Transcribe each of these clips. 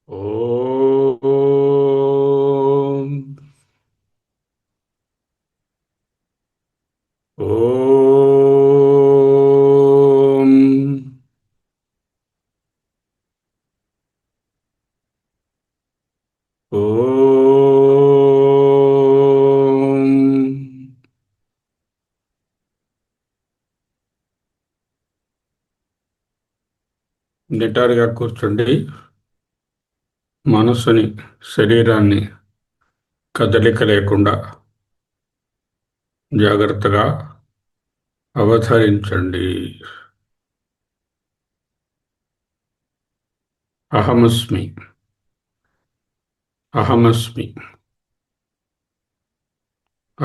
ఓం ఓం ఓం నిటారుగా కూర్చోండి. మనసుని, శరీరాన్ని కదలిక లేకుండా జాగ్రత్తగా అవతరించండి. అహమస్మి, అహమస్మి,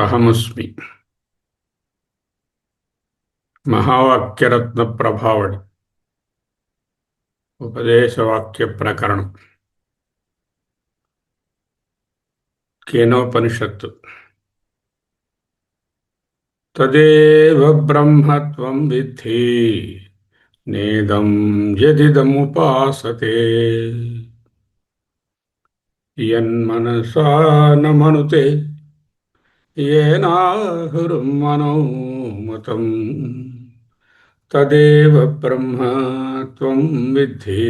అహమస్మి. మహావాక్యరత్న ప్రభావళి ఉపదేశవాక్య ప్రకరణం కేనోపనిషత్తు. తదేవ బ్రహ్మత్వం విద్ధి నేదం యదిదముపాసతే యన్మనసా న మనుతే ఏనాహురం మనోమతం తదేవ బ్రహ్మత్వం విద్ధి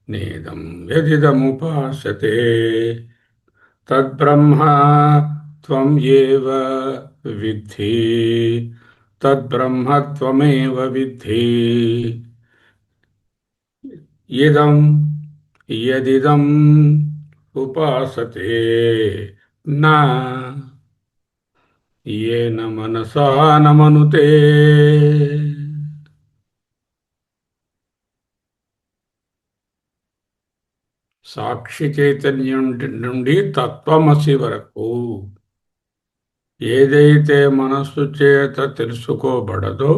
నేదం యదిదముపాసతే తద్బ్రహ్మ త్వం ఏవ విద్ధి తద్బ్రహ్మ త్వమేవ విద్ధి ఇదం యదిదం ఉపాసతే నా ఏన మనసా న మనుతే. సాక్షి చైతన్యం నుండి తత్వమసి వరకు ఏదైతే మనస్సు చేత తెలుసుకోబడదో,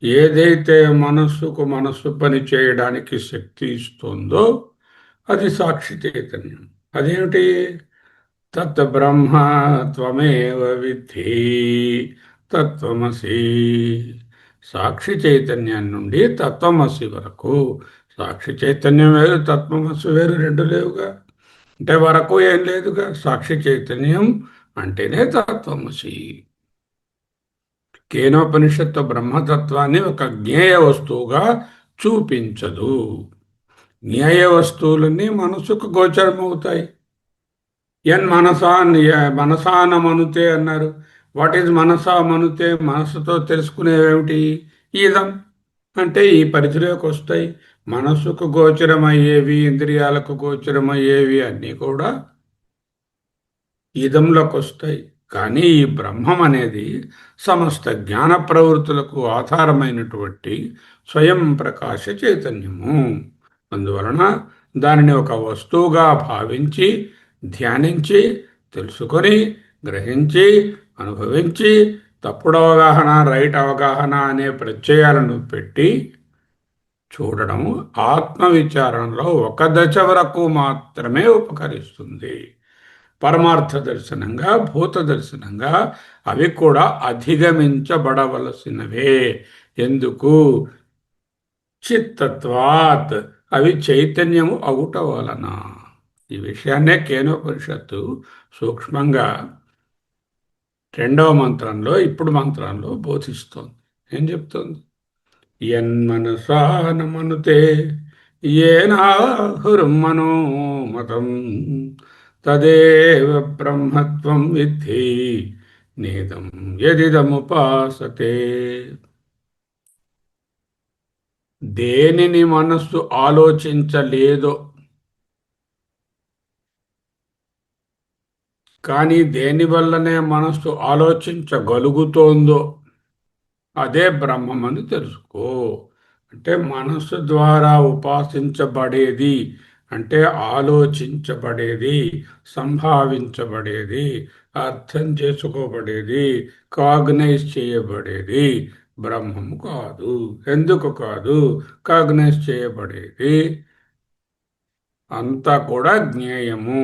ఏదైతే మనస్సు పని చేయడానికి శక్తి ఇస్తుందో అది సాక్షి చైతన్యం. అదేమిటి? తత్ బ్రహ్మ త్వమేవ విద్ధి తత్వమసి. సాక్షి చైతన్యం నుండి తత్వమసి వరకు. సాక్షి చైతన్యం వేరు, తత్వమసి వేరు, రెండు లేవుగా. అంటే వరకు ఏం లేదుగా. సాక్షి చైతన్యం అంటేనే తత్వమసి. కేనోపనిషత్తు బ్రహ్మతత్వాన్ని ఒక జ్ఞేయ వస్తువుగా చూపించదు. జ్ఞేయ వస్తువులన్నీ మనసుకు గోచరమవుతాయి. మనసాన మనుతే అన్నారు. వాట్ ఈజ్ మనసా మనుతే? మనసుతో తెలుసుకునేవేమిటి? ఈదం అంటే ఈ పరిధిలోకి వస్తాయి. మనస్సుకు గోచరమయ్యేవి, ఇంద్రియాలకు గోచరమయ్యేవి అన్నీ కూడా ఇదంలోకి వస్తాయి. కానీ ఈ బ్రహ్మం అనేది సమస్త జ్ఞాన ప్రవృత్తులకు ఆధారమైనటువంటి స్వయం ప్రకాశ చైతన్యము. అందువలన దానిని ఒక వస్తువుగా భావించి, ధ్యానించి, తెలుసుకొని, గ్రహించి, అనుభవించి, తప్పుడు అవగాహన, రైట్ అవగాహన అనే ప్రత్యయాలను పెట్టి చూడడం ఆత్మవిచారణలో ఒక దశ వరకు మాత్రమే ఉపకరిస్తుంది. పరమార్థ దర్శనంగా, భూత దర్శనంగా అవి కూడా అధిగమించబడవలసినవే. ఎందుకు? చిత్తత్వాత్, అవి చైతన్యము అవుట వలన. ఈ విషయాన్నే కేనోపనిషత్తు సూక్ష్మంగా రెండవ మంత్రంలో, ఇప్పుడు మంత్రంలో బోధిస్తోంది. ఏం చెప్తోంది? యన్మనసా న మనుతే ఏనాహురం మనోమతం తదేవ బ్రహ్మత్వం విద్ధి నేదం యదిదముపాసతే. దేనిని మనస్సు ఆలోచించలేదో, కానీ దేని వల్లనే మనస్సు ఆలోచించగలుగుతోందో అదే బ్రహ్మమని తెలుసుకో. అంటే మనస్సు ద్వారా ఉపాసించబడేది, అంటే ఆలోచించబడేది, సంభావించబడేది, అర్థం చేసుకోబడేది, కాగ్నైజ్ చేయబడేది బ్రహ్మము కాదు. ఎందుకు కాదు? కాగ్నైజ్ చేయబడేది అంతా కూడా జ్ఞేయము.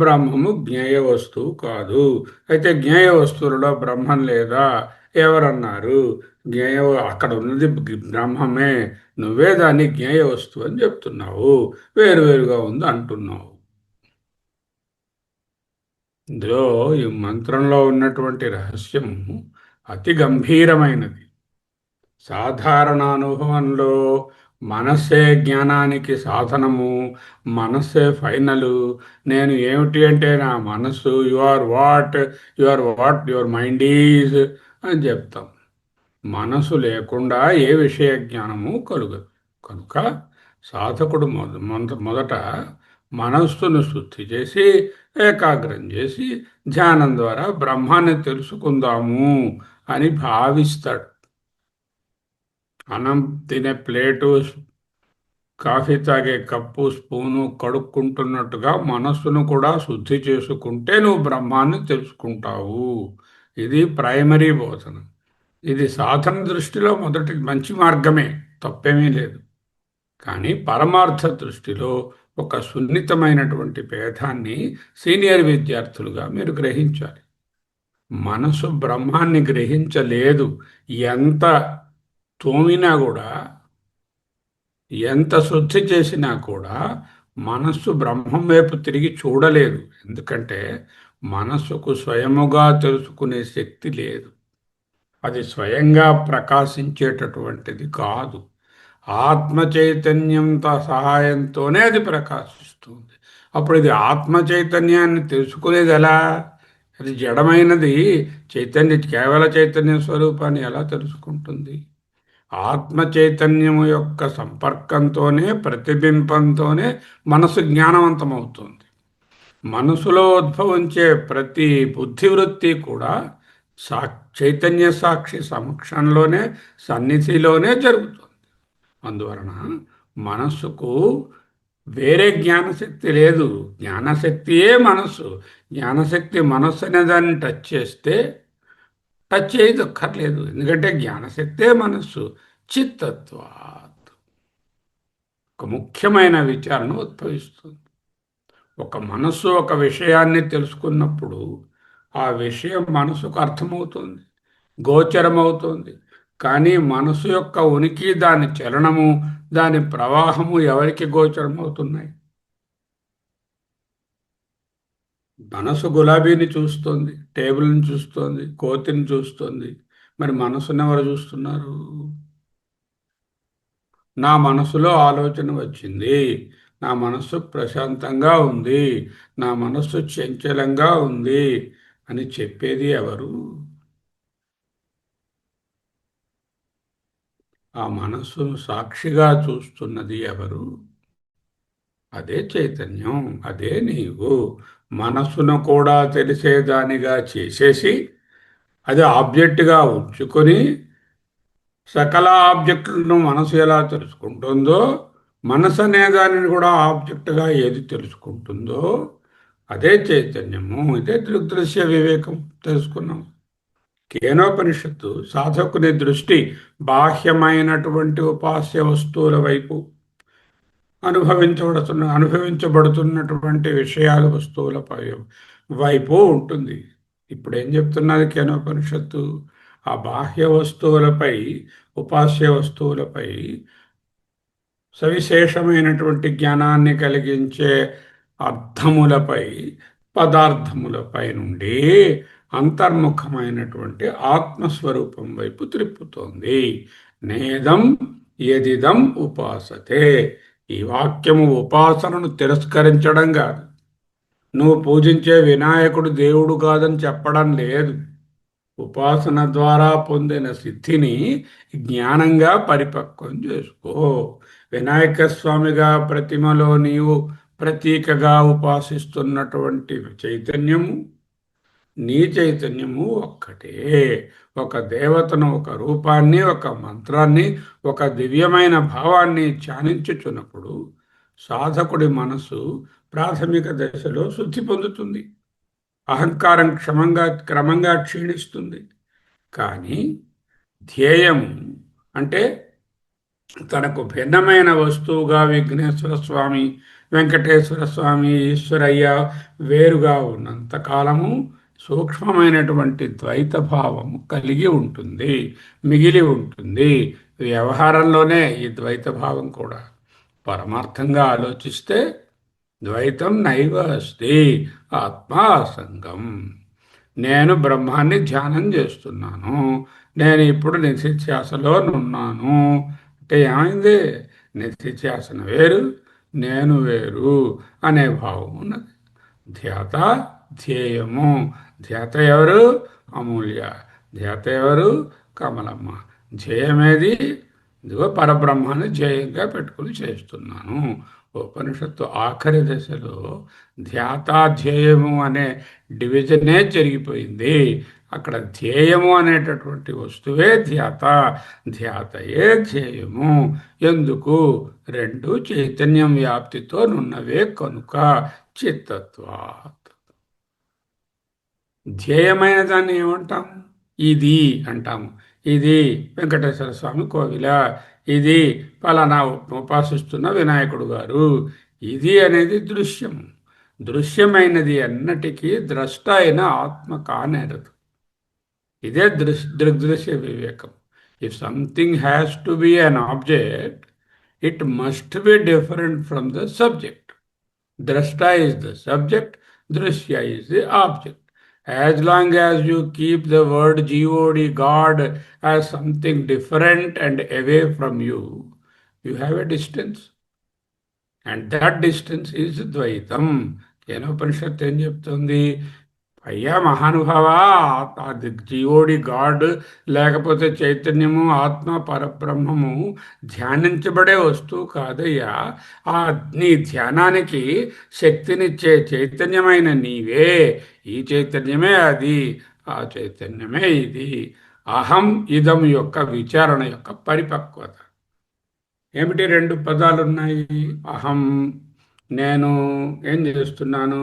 బ్రహ్మము జ్ఞేయ వస్తువు కాదు. అయితే జ్ఞేయ వస్తువులలో బ్రహ్మం లేదా? ఎవరన్నారు? జ్ఞేయ అక్కడ ఉన్నది బ్రహ్మమే. నువ్వే దాన్ని జ్ఞేయ వస్తువు అని చెప్తున్నావు, వేరువేరుగా ఉంది అంటున్నావు. ఇందులో ఈ మంత్రంలో ఉన్నటువంటి రహస్యం అతి గంభీరమైనది. సాధారణ అనుభవంలో మనస్సే జ్ఞానానికి సాధనము, మనస్సే ఫైనలు. నేను ఏమిటి అంటే నా మనస్సు, యువర్ మైండ్ ఈజ్ అని చెప్తాం. మనసు లేకుండా ఏ విషయ జ్ఞానము కలుగదు. కనుక సాధకుడు మొదట మనస్సును శుద్ధి చేసి ఏకాగ్రం చేసి ధ్యానం ద్వారా బ్రహ్మాన్ని తెలుసుకుందాము అని భావిస్తాడు. అన్నం తినే ప్లేటు, కాఫీ తాగే కప్పు, స్పూను కడుక్కుంటున్నట్టుగా మనస్సును కూడా శుద్ధి చేసుకుంటే నువ్వు బ్రహ్మాన్ని తెలుసుకుంటావు. ఇది ప్రైమరీ బోధన. ఇది సాధన దృష్టిలో మొదటి మంచి మార్గమే, తప్పేమీ లేదు. కానీ పరమార్థ దృష్టిలో ఒక సున్నితమైనటువంటి భేదాన్ని సీనియర్ విద్యార్థులుగా మీరు గ్రహించాలి. మనసు బ్రహ్మాన్ని గ్రహించలేదు. ఎంత తోమినా కూడా, ఎంత శుద్ధి చేసినా కూడా మనస్సు బ్రహ్మం వైపు తిరిగి చూడలేదు. ఎందుకంటే మనస్సుకు స్వయముగా తెలుసుకునే శక్తి లేదు. అది స్వయంగా ప్రకాశించేటటువంటిది కాదు. ఆత్మ చైతన్యంతో సహాయంతోనే అది ప్రకాశిస్తుంది. అప్పుడు ఇది ఆత్మ చైతన్యాన్ని తెలుసుకునేది ఎలా? అది జడమైనది కేవల చైతన్య స్వరూపాన్ని ఎలా తెలుసుకుంటుంది? ఆత్మ చైతన్యము యొక్క సంపర్కంతోనే, ప్రతిబింబంతోనే మనసు జ్ఞానవంతమవుతుంది. మనసులో ఉద్భవించే ప్రతి బుద్ధివృత్తి కూడా చైతన్య సాక్షి సమక్షంలోనే, సన్నిధిలోనే జరుగుతుంది. అందువలన మనస్సుకు వేరే జ్ఞానశక్తి లేదు. జ్ఞానశక్తియే మనస్సు. జ్ఞానశక్తి మనస్సు అనే దాన్ని టచ్ చేస్తే టచ్ చేయదు, అక్కర్లేదు. ఎందుకంటే జ్ఞానశక్తే మనస్సు. చిత్తత్వాత్ ఒక ముఖ్యమైన విచారణ ఉద్భవిస్తుంది. ఒక మనస్సు ఒక విషయాన్ని తెలుసుకున్నప్పుడు ఆ విషయం మనసుకు అర్థమవుతుంది, గోచరమవుతుంది. కానీ మనసు యొక్క ఉనికి, దాని చలనము, దాని ప్రవాహము ఎవరికి గోచరమవుతున్నాయి? మనసు గులాబీని చూస్తుంది, టేబుల్ని చూస్తుంది, కోతిని చూస్తుంది. మరి మనసుని ఎవరు చూస్తున్నారు? నా మనసులో ఆలోచన వచ్చింది, నా మనస్సు ప్రశాంతంగా ఉంది, నా మనస్సు చంచలంగా ఉంది అని చెప్పేది ఎవరు? ఆ మనస్సును సాక్షిగా చూస్తున్నది ఎవరు? అదే చైతన్యం, అదే నీవు. మనస్సును కూడా తెలిసేదానిగా చేసేసి అది ఆబ్జెక్ట్గా ఉంచుకొని సకల ఆబ్జెక్టులను మనసు ఎలా తెలుసుకుంటుందో, మనసు అనే దానిని కూడా ఆబ్జెక్టుగా ఏది తెలుసుకుంటుందో అదే చైతన్యము. ఇదే దృగ్దృశ్య వివేకం తెలుసుకున్నాం. కేనోపనిషత్తు సాధకుని దృష్టి బాహ్యమైనటువంటి ఉపాస్య వస్తువుల వైపు, అనుభవించబడుతున్నటువంటి విషయాలు, వస్తువులపై వైపు ఉంటుంది. ఇప్పుడు ఏం చెప్తున్నది కేనోపనిషత్తు? ఆ బాహ్య వస్తువులపై, ఉపాస్య వస్తువులపై సవిశేషమైనటువంటి జ్ఞానాన్ని కలిగించే అర్థములపై, పదార్థములపై నుండి అంతర్ముఖమైనటువంటి ఆత్మస్వరూపం వైపు త్రిప్పుతోంది. నేదం యదిదం ఉపాసతే. ఈ వాక్యము ఉపాసనను తిరస్కరించడం కాదు. నువ్వు పూజించే వినాయకుడు దేవుడు కాదని చెప్పడం లేదు. ఉపాసన ద్వారా పొందిన సిద్ధిని జ్ఞానంగా పరిపక్వం చేసుకో. వినాయక స్వామిగా ప్రతిమలో నీవు ప్రతీకగా ఉపాసిస్తున్నటువంటి చైతన్యము, నీ చైతన్యము ఒక్కటే. ఒక దేవతను, ఒక రూపాన్ని, ఒక మంత్రాన్ని, ఒక దివ్యమైన భావాన్ని ధ్యానించుచున్నప్పుడు సాధకుడి మనసు ప్రాథమిక దశలో శుద్ధి పొందుతుంది. అహంకారం క్రమంగా క్షీణిస్తుంది. కానీ ధ్యేయము అంటే తనకు భిన్నమైన వస్తువుగా విఘ్నేశ్వర స్వామి, వెంకటేశ్వర స్వామి, ఈశ్వరయ్య వేరుగా ఉన్నంతకాలము సూక్ష్మమైనటువంటి ద్వైత భావము కలిగి ఉంటుంది, మిగిలి ఉంటుంది. వ్యవహారంలోనే ఈ ద్వైత భావం కూడా. పరమార్థంగా ఆలోచిస్తే ద్వైతం నైవ అస్తి, ఆత్మా అసంగం. నేను బ్రహ్మాన్ని ధ్యానం చేస్తున్నాను, నేను ఇప్పుడు నిధిధ్యాసలో ఉన్నాను అంటే ఏమైంది? నిధిధ్యాసన వేరు, నేను వేరు అనే భావం ఉన్నది. ధ్యాత ధ్యేయము. ధ్యాత ఎవరు? అమూల్య. ధ్యాత ఎవరు? కమలమ్మ. ధ్యేయమేది? ఇదిగో పరబ్రహ్మాన్ని ధ్యేయంగా పెట్టుకుని చేస్తున్నాను. ఉపనిషత్తు ఆఖరి దశలో ధ్యాతాధ్యేయము అనే డివిజనే జరిగిపోయింది. అక్కడ ధ్యేయము అనేటటువంటి వస్తువే ధ్యాత, ధ్యాతయే ధ్యేయము. ఎందుకు? రెండు చైతన్యం వ్యాప్తితో నున్నవే కనుక చిత్తత్వాత్. ధ్యేయమైన దాన్ని ఏమంటాం? ఇది అంటాము. ఇది వెంకటేశ్వర స్వామి కోవిల, ఇది పలానా ఉపాసిస్తున్న వినాయకుడు గారు. ఇది అనేది దృశ్యం. దృశ్యమైనది అన్నటికీ ద్రష్ట అయిన ఆత్మ కానేరదు. ఇదే దృగ్దృశ్య వివేకం. If something has to be an object, it must be different from the subject. Drashta is the subject, Drishya is the object. As long as you keep the word God, God, as something different and away from you, you have a distance. And that distance is Dvaitam. కేనోపనిషత్తు ఏం చెప్తుంది? అయ్యా మహానుభావ, అది జీవోడి God లేకపోతే చైతన్యము ఆత్మ పరబ్రహ్మము ధ్యానించబడే వస్తువు కాదయ్యా. ఆ నీ ధ్యానానికి శక్తినిచ్చే చైతన్యమైన నీవే. ఈ చైతన్యమే అది, ఆ చైతన్యమే ఇది. అహం ఇదం యొక్క విచారణ యొక్క పరిపక్వత. ఏమిటి? రెండు పదాలు ఉన్నాయి. అహం, నేను ఏం చేస్తున్నాను?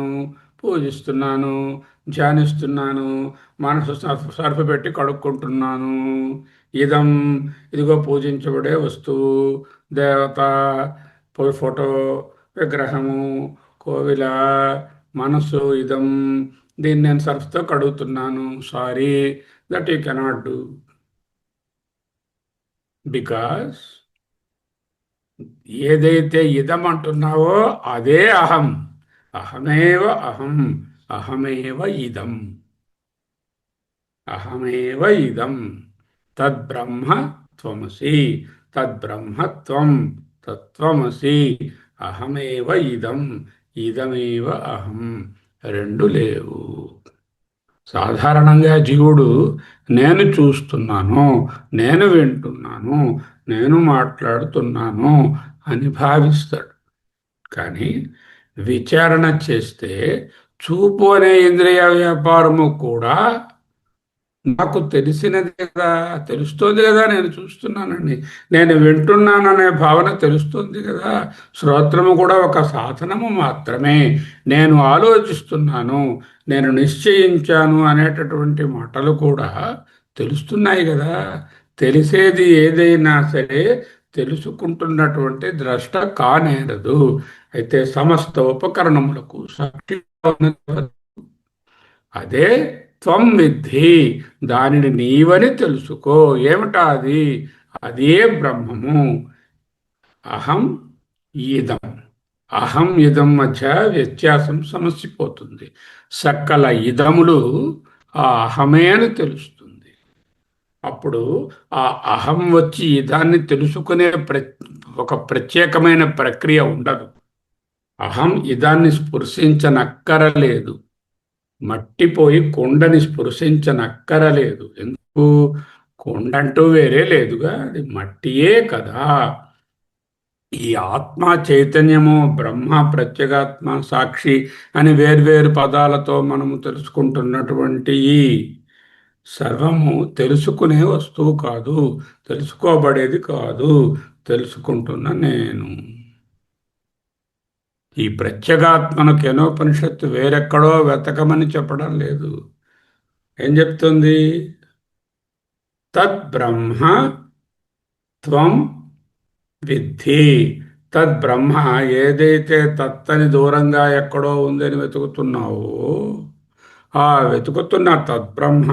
పూజిస్తున్నాను, ధ్యానిస్తున్నాను, మనసు సర్ఫ్ పెట్టి కడుక్కుంటున్నాను. ఇదం, ఇదిగో పూజించబడే వస్తువు, దేవత, ఫోటో, విగ్రహము, కోవిల, మనసు. ఇదం, దీన్ని నేను సర్ఫ్తో కడుగుతున్నాను. Sorry, that you cannot do, because ఏదైతే ఇదం అంటున్నావో అదే అహం. అహమేవ అహం, అహమేవ ఇదం, అహమేవ ఇదం. తద్బ్రహ్మ త్వమసి, తద్బ్రహ్మత్వం, తత్వమసి. అహమేవ ఇదం, ఇదమేవ అహం. రెండు లేవు. సాధారణంగా జీవుడు నేను చూస్తున్నాను, నేను వింటున్నాను, నేను మాట్లాడుతున్నాను అని భావిస్తాడు. కానీ విచారణ చేస్తే చూపు అనే ఇంద్రియ వ్యాపారము కూడా నాకు తెలిసినది కదా, తెలుస్తోంది కదా, నేను చూస్తున్నానండి, నేను వింటున్నాననే భావన తెలుస్తుంది కదా. శ్రోత్రము కూడా ఒక సాధనము మాత్రమే. నేను ఆలోచిస్తున్నాను, నేను నిశ్చయించాను అనేటటువంటి మాటలు కూడా తెలుస్తున్నాయి కదా. తెలిసేది ఏదైనా సరే తెలుసుకుంటున్నటువంటి ద్రష్ట కానేరదు. అయితే సమస్త ఉపకరణములకు సాక్షిగా ఉన్నది అదే త్వం విద్ధి. దానిని నీవని తెలుసుకో. ఏమిటా అది? అదే బ్రహ్మము. అహం ఇదం, అహం ఇదం మధ్య వ్యత్యాసం సమసిపోతుంది. సకల ఇదములు ఆ అహమే అని తెలుస్తుంది. అప్పుడు ఆ అహం వచ్చి ఇదాన్ని తెలుసుకునే ఒక ప్రత్యేకమైన ప్రక్రియ ఉండదు. అహం ఇదాన్ని స్పృశించనక్కరలేదు. మట్టిపోయి కొండని స్పృశించనక్కరలేదు. ఎందుకు? కొండంటూ వేరే లేదుగా, అది మట్టియే కదా. ఈ ఆత్మ చైతన్యము, బ్రహ్మ, ప్రత్యేగాత్మ, సాక్షి అని వేర్వేరు పదాలతో మనము తెలుసుకుంటున్నటువంటి ఈ సర్వము తెలుసుకునే వస్తువు కాదు, తెలుసుకోబడేది కాదు, తెలుసుకుంటున్న నేను. ఈ ప్రత్యేగాత్మను కేనోపనిషత్తు వేరెక్కడో వెతకమని చెప్పడం లేదు. ఏం చెప్తుంది? తద్బ్రహ్మ త్వం విద్ధి. తద్బ్రహ్మ, ఏదైతే తత్తని దూరంగా ఎక్కడో ఉందని వెతుకుతున్నావో ఆ వెతుకుతున్న తద్బ్రహ్మ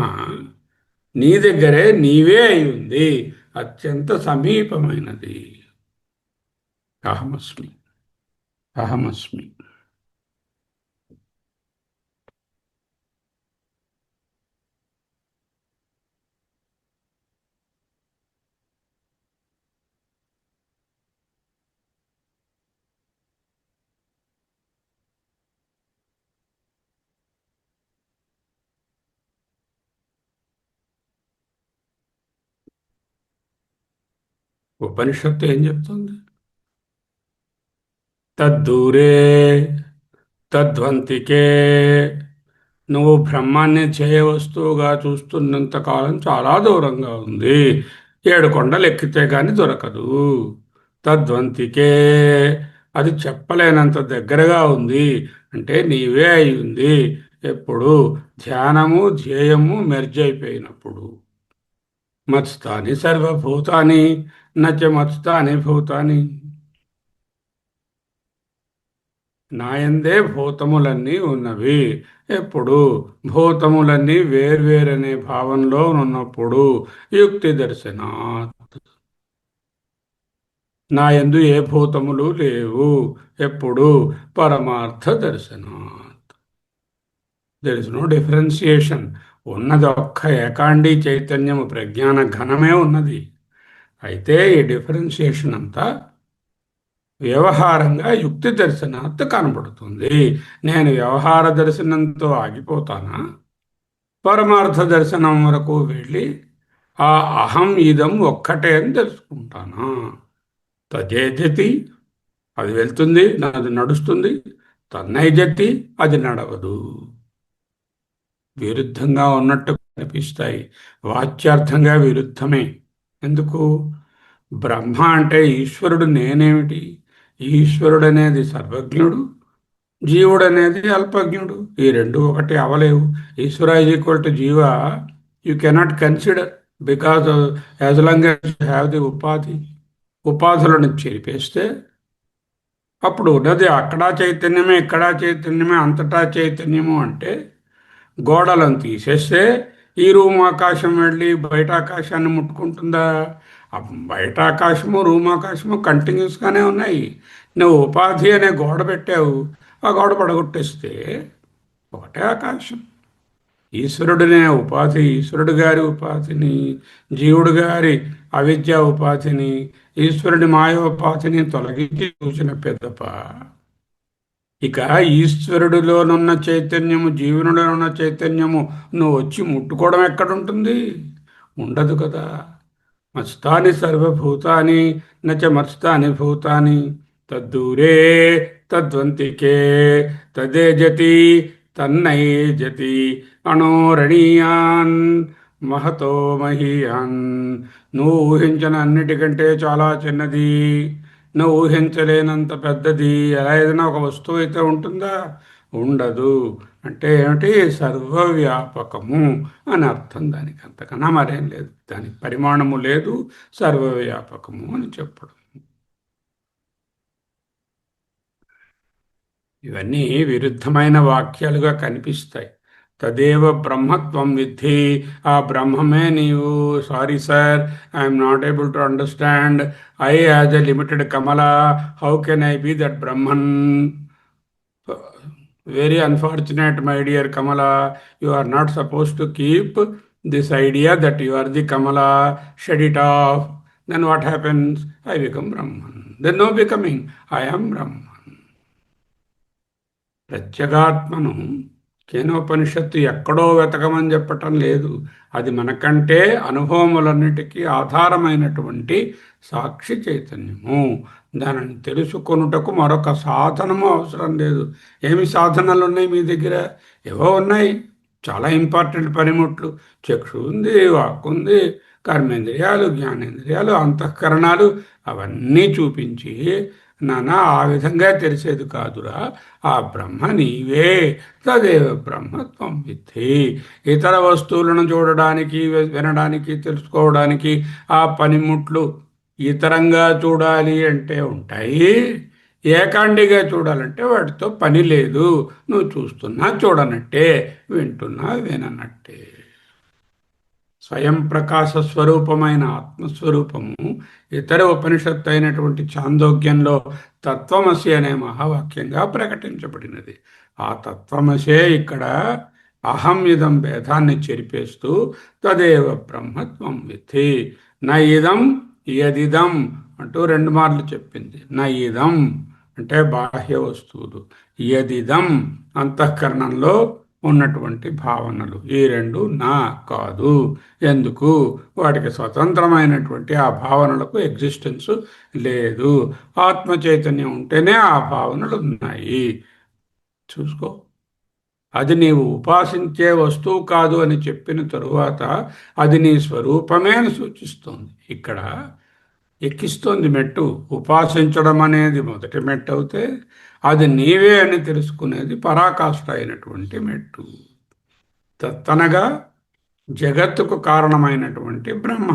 నీ దగ్గరే నీవే అయి ఉంది అత్యంత సమీపమైనది. అహమస్మి, అహమస్మి. ఉపనిషత్తు ఏం చెప్తుంది? తద్దూరే తద్వంతికే. నువ్వు బ్రహ్మాన్ని చేయ వస్తువుగా చూస్తున్నంత కాలం చాలా దూరంగా ఉంది. 7 కొండలు ఎక్కితే గాని దొరకదు. తద్వంతికే, అది చెప్పలేనంత దగ్గరగా ఉంది. అంటే నీవే అయి ఉంది. ఎప్పుడు ధ్యానము ధ్యేయము మెర్జ్ అయిపోయినప్పుడు. మత్స్థాని సర్వభూతాని నచ మత్స్థాని భూతాని. నాయందే భూతములన్నీ ఉన్నవి. ఎప్పుడు భూతములన్నీ వేర్వేరనే భావంలో ఉన్నప్పుడు. యుక్తి దర్శనాత్. నాయందు ఏ భూతములు లేవు. ఎప్పుడు పరమార్థ దర్శనాత్. There is no differentiation. ఉన్నది ఒక్క ఏకాండీ చైతన్యము, ప్రజ్ఞాన ఘనమే ఉన్నది. అయితే ఈ డిఫరెన్సియేషన్ అంతా వ్యవహారంగా యుక్తి దర్శనాత్ కనబడుతుంది. నేను వ్యవహార దర్శనంతో ఆగిపోతానా? పరమార్థ దర్శనం వరకు వెళ్ళి ఆ అహం ఇదం ఒక్కటే అని తెలుసుకుంటానా? తజేజతి, అది వెళ్తుంది, అది నడుస్తుంది. తన్నైజతి, అది నడవదు. విరుద్ధంగా ఉన్నట్టు కనిపిస్తాయి. వాచ్యార్థంగా విరుద్ధమే. ఎందుకు? బ్రహ్మ అంటే ఈశ్వరుడు నేనేమిటి? ఈశ్వరుడు అనేది సర్వజ్ఞుడు, జీవుడు అనేది అల్పజ్ఞుడు. ఈ రెండు ఒకటి అవలేవు. ఈశ్వర ఈజ్ ఈక్వల్ టు జీవ you cannot consider, because as long as you have the ఉపాధి. ఉపాధులను చెరిపేస్తే అప్పుడు ఉన్నది అక్కడ చైతన్యమే, ఇక్కడ చైతన్యమే, అంతటా చైతన్యము. అంటే గోడలను తీసేస్తే ఈ రూమ్ ఆకాశం వెళ్ళి బయట ఆకాశాన్ని ముట్టుకుంటుందా? బయట ఆకాశము రూమ్ ఆకాశము కంటిన్యూస్గానే ఉన్నాయి. నువ్వు ఉపాధి అనే గోడ పెట్టావు, ఆ గోడ పడగొట్టేస్తే ఒకటే ఆకాశం. ఈశ్వరుడినే ఉపాధి, ఈశ్వరుడు గారి ఉపాధిని, జీవుడు గారి అవిద్యా ఉపాధిని, ఈశ్వరుడి మాయోపాధిని తొలగించి చూసిన పెద్దప. ఇక ఈశ్వరుడిలోనున్న చైతన్యము, జీవనులోనున్న చైతన్యము నువ్వు వచ్చి ముట్టుకోవడం ఎక్కడుంటుంది? ఉండదు కదా. మత్స్థాని సర్వభూతాని నచ మత్స్థాని భూతాని. తద్దూరే తద్వంతికే తదేజతి తన్నైజతి అణోరణీయాన్ మహతో మహీయాన్. నువ్వు ఊహించిన అన్నిటికంటే చాలా చిన్నది, నువ్వు ఊహించలేనంత పెద్దది. ఎలా ఏదైనా ఒక వస్తువు అయితే ఉంటుందా? ఉండదు. అంటే ఏమిటి? సర్వవ్యాపకము అని అర్థం. దానికి అంతకన్నా మరేం లేదు. దానికి పరిమాణము లేదు, సర్వవ్యాపకము అని చెప్పడం. ఇవన్నీ విరుద్ధమైన వాక్యాలుగా కనిపిస్తాయి. తదేవ బ్రహ్మత్వం విద్ధి. ఆ బ్రహ్మమే నీవు. Sorry sir, I'm not able to understand. I as a limited కమల, how can I be that Brahman? Very unfortunate, my dear Kamala. You are not supposed to keep this idea that you are the Kamala. Shed it off. Then what happens? I become Brahman. Then no becoming. I am Brahman. ప్రత్యేగాత్మను కేనోపనిషత్తు ఎక్కడో వెతకమని చెప్పటం లేదు. అది మనకంటే అనుభవములన్నిటికీ ఆధారమైనటువంటి సాక్షి చైతన్యము. దానిని తెలుసుకొనుటకు మరొక సాధనము అవసరం లేదు. ఏమి సాధనలు ఉన్నాయి మీ దగ్గర? ఏవో ఉన్నాయి, చాలా ఇంపార్టెంట్ పనిముట్లు. చక్షు ఉంది, వాక్కు ఉంది, కర్మేంద్రియాలు, జ్ఞానేంద్రియాలు, అంతఃకరణాలు, అవన్నీ చూపించి నానా ఆ విధంగా తెలిసేది కాదురా. ఆ బ్రహ్మ నీవే. తదేవ బ్రహ్మత్వం విద్ధి. ఇతర వస్తువులను చూడడానికి, వినడానికి, తెలుసుకోవడానికి ఆ పనిముట్లు ఇతరంగా చూడాలి అంటే ఉంటాయి. ఏకాండిగా చూడాలంటే వాటితో పని లేదు. నువ్వు చూస్తున్నా చూడనట్టే, వింటున్నా విననట్టే. స్వయం ప్రకాశ స్వరూపమైన ఆత్మస్వరూపము ఇతర ఉపనిషత్తు అయినటువంటి చాందోగ్యంలో తత్వమసి అనే మహావాక్యంగా ప్రకటించబడినది. ఆ తత్వమసే ఇక్కడ అహం ఇదం భేదాన్ని చెరిపేస్తూ తదేవ బ్రహ్మత్వం విద్ధి. నా ఇదం యదిదం అంటూ రెండు మార్లు చెప్పింది. నా ఇదం అంటే బాహ్య వస్తువులు, యదిదం అంతఃకరణంలో ఉన్నటువంటి భావనలు, ఈ రెండు నా కాదు. ఎందుకు? వాటికి స్వతంత్రమైనటువంటి ఆ భావనలకు ఎగ్జిస్టెన్స్ లేదు. ఆత్మ చైతన్యం ఉంటేనే ఆ భావనలు ఉన్నాయి. చూసుకో, అది నీవు ఉపాసించే వస్తువు కాదు అని చెప్పిన తరువాత అది నీ స్వరూపమే అని సూచిస్తోంది. ఇక్కడ ఎక్కిస్తోంది మెట్టు. ఉపాసించడం అనేది మొదటి మెట్టు అవుతే అది నీవే అని తెలుసుకునేది పరాకాష్ఠ అయినటువంటి మెట్టు. తత్తనగా జగత్తుకు కారణమైనటువంటి బ్రహ్మ,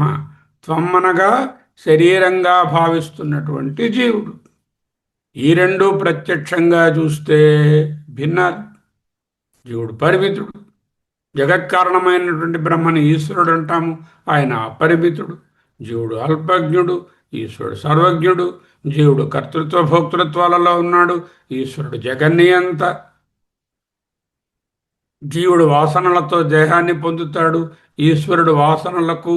త్వమ్మనగా శరీరంగా భావిస్తున్నటువంటి జీవుడు. ఈ రెండు ప్రత్యక్షంగా చూస్తే భిన్నాలు. జీవుడు పరిమితుడు. జగత్కారణమైనటువంటి బ్రహ్మని ఈశ్వరుడు అంటాము, ఆయన అపరిమితుడు. జీవుడు అల్పజ్ఞుడు, ఈశ్వరుడు సర్వజ్ఞుడు. జీవుడు కర్తృత్వ భోక్తృత్వాలలో ఉన్నాడు, ఈశ్వరుడు జగన్నియంత. జీవుడు వాసనలతో దేహాన్ని పొందుతాడు, ఈశ్వరుడు వాసనలకు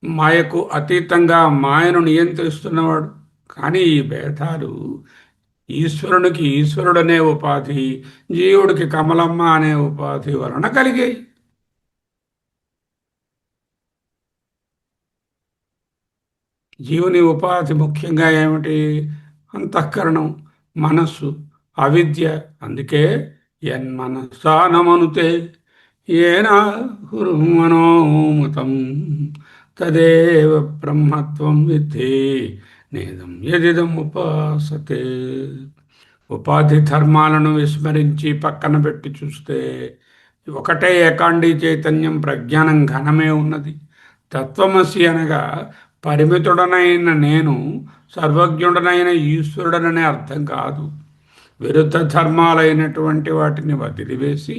మాయకు అతీతంగా మాయను నియంత్రిస్తున్నవాడు. కానీ ఈ భేదాలు ఈశ్వరునికి ఈశ్వరుడనే ఉపాధి, జీవుడికి కమలమ్మ అనే ఉపాధి వలన కలిగాయి. జీవుని ఉపాధి ముఖ్యంగా ఏమిటి? అంతఃకరణం, మనస్సు, అవిద్య. అందుకే యన్మనసానమనుతే ఏన మనోమతం తదేవ బ్రహ్మత్వం విద్ధి నేదం యదిదం ఉపాసతే. ఉపాధి ధర్మాలను విస్మరించి పక్కన పెట్టి చూస్తే ఒకటే ఏకాండీ చైతన్యం, ప్రజ్ఞానం ఘనమే ఉన్నది. తత్వమసి అనగా పరిమితుడనైన నేను సర్వజ్ఞుడనైన ఈశ్వరుడననే అర్థం కాదు. విరుద్ధ ధర్మాలైనటువంటి వాటిని వదిలివేసి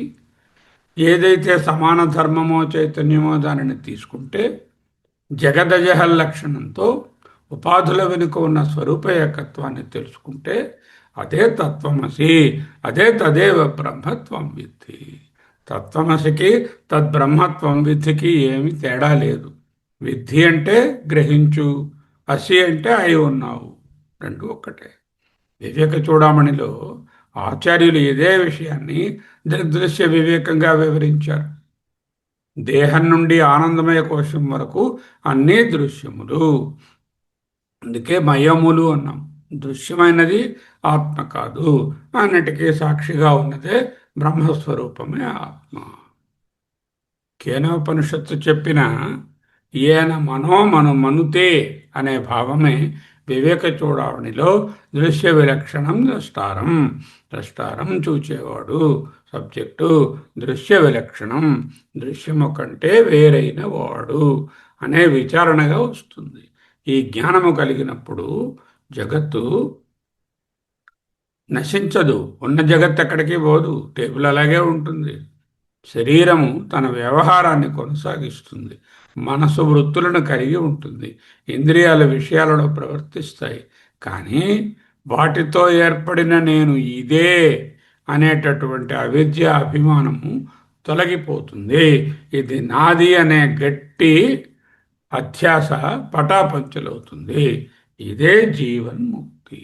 ఏదైతే సమాన ధర్మమో చైతన్యమో దానిని తీసుకుంటే జగదజహ లక్షణంతో ఉపాధుల వెనుక ఉన్న స్వరూప ఏకత్వాన్ని తెలుసుకుంటే అదే తత్వమసి, అదే తదేవ బ్రహ్మత్వం విద్ధి. తత్వమసికి తద్బ్రహ్మత్వం విద్ధికి ఏమి తేడా లేదు. విద్ధి అంటే గ్రహించు, అసి అంటే అయి ఉన్నావు, రెండు ఒక్కటే. వివేక చూడామణిలో ఆచార్యులు ఇదే విషయాన్ని దృగ్దృశ్య వివేకంగా వివరించారు. దేహం నుండి ఆనందమయ కోశం వరకు అన్నీ దృశ్యములు. అందుకే మయములు అన్నాం. దృశ్యమైనది ఆత్మ కాదు, అన్నిటికీ సాక్షిగా ఉన్నదే బ్రహ్మస్వరూపమే ఆత్మ. కేనోపనిషత్తు చెప్పిన ఏన మనుతే అనే భావమే వివేక చూడావణిలో దృశ్య విలక్షణం ద్రష్టారం. ద్రష్టారం చూచేవాడు, సబ్జెక్టు. దృశ్య విలక్షణం, దృశ్యము కంటే వేరైన వాడు అనే విచారణగా వస్తుంది. ఈ జ్ఞానము కలిగినప్పుడు జగత్తు నశించదు. ఉన్న జగత్తు ఎక్కడికి పోదు, టేబుల్ అలాగే ఉంటుంది. శరీరము తన వ్యవహారాన్ని కొనసాగిస్తుంది. మనసు వృత్తులను కలిగి ఉంటుంది. ఇంద్రియాల విషయాలలో ప్రవర్తిస్తాయి. కానీ వాటితో ఏర్పడిన నేను ఇదే అనేటటువంటి అవిద్య అభిమానము తొలగిపోతుంది. ఇది నాది అనే గట్టి అధ్యాస పటాపంచలవుతుంది. ఇదే జీవన్ముక్తి.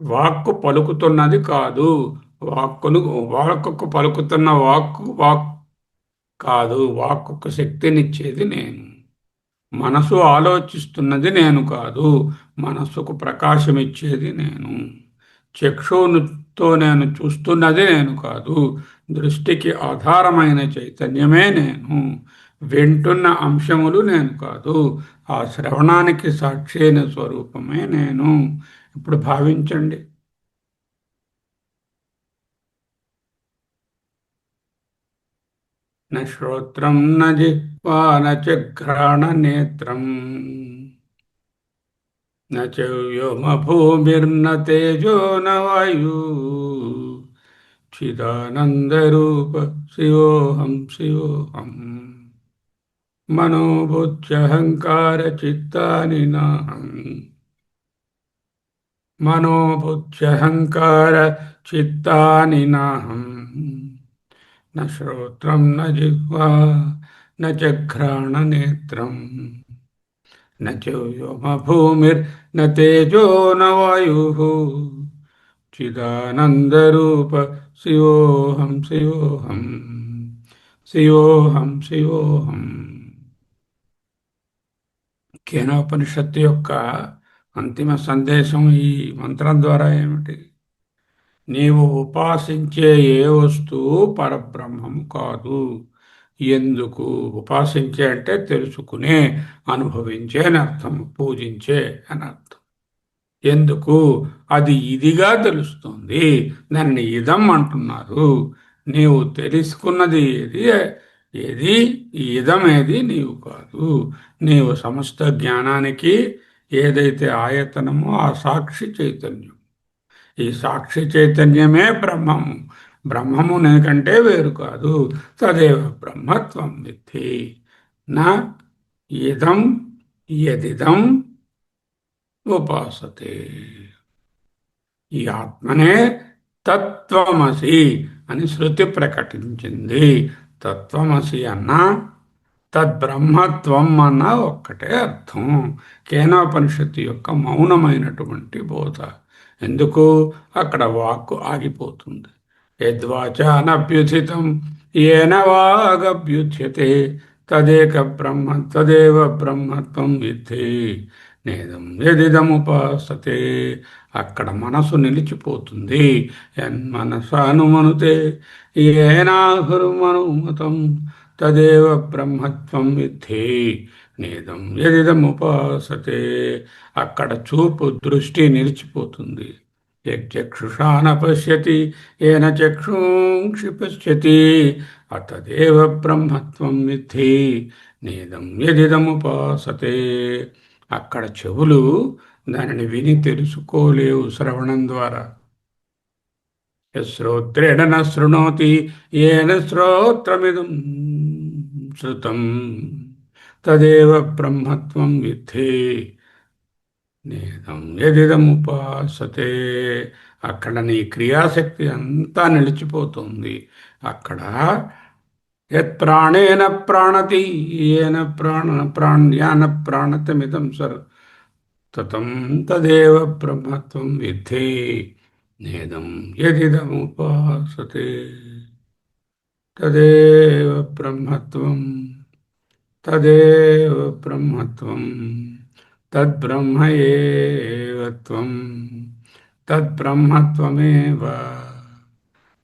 వాక్కు పలుకుతున్నది కాదు, వాక్కుకు పలుకుతున్న వాక్ కాదు. వాక్కుకు శక్తినిచ్చేది నేను. మనసు ఆలోచిస్తున్నది నేను కాదు, మనస్సుకు ప్రకాశం ఇచ్చేది నేను. చక్షువుతో నేను చూస్తున్నది నేను కాదు, దృష్టికి ఆధారమైన చైతన్యమే నేను. వింటున్న అంశములు నేను కాదు, ఆ శ్రవణానికి సాక్షి అయిన స్వరూపమే నేను. ఇప్పుడు భావించండి. న శ్రోత్రం న జిహ్వా న చఘ్రాణ నేత్రం న చ వ్యోమ భూమిర్న తేజో న వాయు చిదానందరూప శివోహం శివోహం మనోబుద్ధ్యహంకార చిత్తాని నాహం మనోబుద్ధ్యహంకార చిత్తాని నాహం న శ్రోత్రం న జిహ్వా న చఘ్రాణనేత్రం న భూమిర్న తేజో న వాయుః చిదానందరూప శివోహం శివోహం శివోహం శివోహం. కేనోపనిషత్తు యొక్క అంతిమ సందేశం ఈ మంత్రం ద్వారా ఏమిటి? నీవు ఉపాసించే ఏ వస్తువు పరబ్రహ్మము కాదు. ఎందుకు? ఉపాసించే అంటే తెలుసుకునే, అనుభవించే అని అర్థం, పూజించే అని అర్థం. ఎందుకు? అది ఇదిగా తెలుస్తుంది, దానిని ఇదం అంటున్నారు. నీవు తెలుసుకున్నది ఏది? ఏది ఈ ఇదమేది నీవు కాదు. నీవు సమస్త జ్ఞానానికి ఏదైతే ఆయతనమో ఆ సాక్షి చైతన్యం. ఈ సాక్షి చైతన్యమే బ్రహ్మము. బ్రహ్మము నీకంటే వేరు కాదు. తదేవ బ్రహ్మత్వం విద్ధి. నా ఇదం యదిదం ఉపాసతే. ఈ ఆత్మనే తత్వమసి అని శృతి ప్రకటించింది. తత్వమసి అన్నా తద్బ్రహ్మత్వం అన్న ఒక్కటే అర్థం. కేనోపనిషత్తు యొక్క మౌనమైనటువంటి బోధ. ఎందుకు? అక్కడ వాక్కు ఆగిపోతుంది. యద్వాచ అనభ్యుచితం ఏన వాగభ్యుచ్యతే తదేవ బ్రహ్మత్వం విద్ధి నేదం యదిదముపాసతే. అక్కడ మనసు నిలిచిపోతుంది. యన్మనసానుమనుతే ఏనాహుర్మనుమతం తదేవ బ్రహ్మత్వం విద్ధి నేదం యదిదముపాసతే. అక్కడ చూపు, దృష్టి నిలిచిపోతుంది. యక్షుషాన పశ్యతి ఏన చక్షుంషి పశ్యతి అతదేవ బ్రహ్మత్వం విద్ధి నేదం యదిదముపాసతే. అక్కడ చెవులు దానిని విని తెలుసుకోలేవు శ్రవణం ద్వారా. శ్రోత్రేణ న శృణోతి ఏన శ్రోత్రమిదం శృతం తదేవ బ్రహ్మత్వం విద్ధి నేదం యదిదముపాసతే. అక్కడ నీ క్రియాశక్తి అంతా నిలిచిపోతుంది. అక్కడ యత్ ప్రాణేన ప్రాణతి ఏన యాన ప్రాణతమిదం సర్ తతం తదేవ బ్రహ్మత్వం విద్ధి నేదం యదిదముపాసతే. తదేవ బ్రహ్మత్వం తదేవ బ్రహ్మత్వం తద్బ్రహ్మ ఏవ త్వం తద్బ్రహ్మత్వమేవ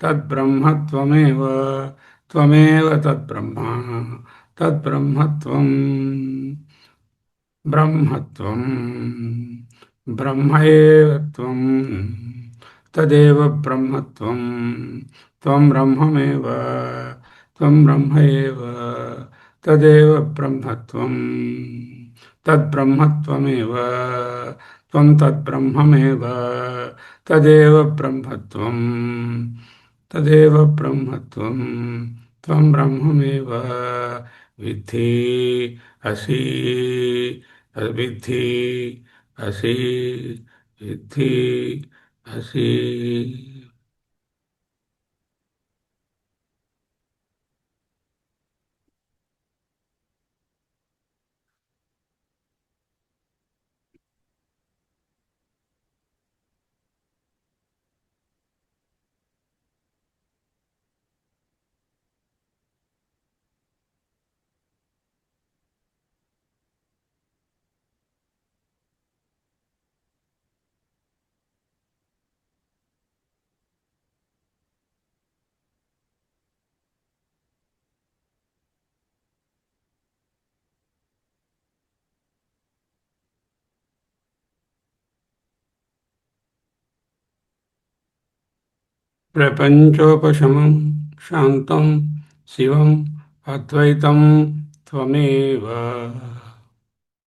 తద్బ్రహ్మత్వమేవ త్వమేవ తద్బ్రహ్మ తద్బ్రహ్మత్వం బ్రహ్మత్వం బ్రహ్మ ఏవ త్వం తదేవ బ్రహ్మత్వం త్వం బ్రహ్మమేవ త్వం బ్రహ్మ ఏవ తదేవ బ్రహ్మత్వం తద్బ్రహ్మత్వమేవ త్వం తద్బ్రహ్మమేవ తదేవ బ్రహ్మత్వం తదేవ బ్రహ్మత్వం త్వం బ్రహ్మమేవ విద్ధి అసి విద్ధి అసి విద్ధి అసి. ప్రపంచోపశమం శాంతం శివం అద్వైతం త్వమేవ.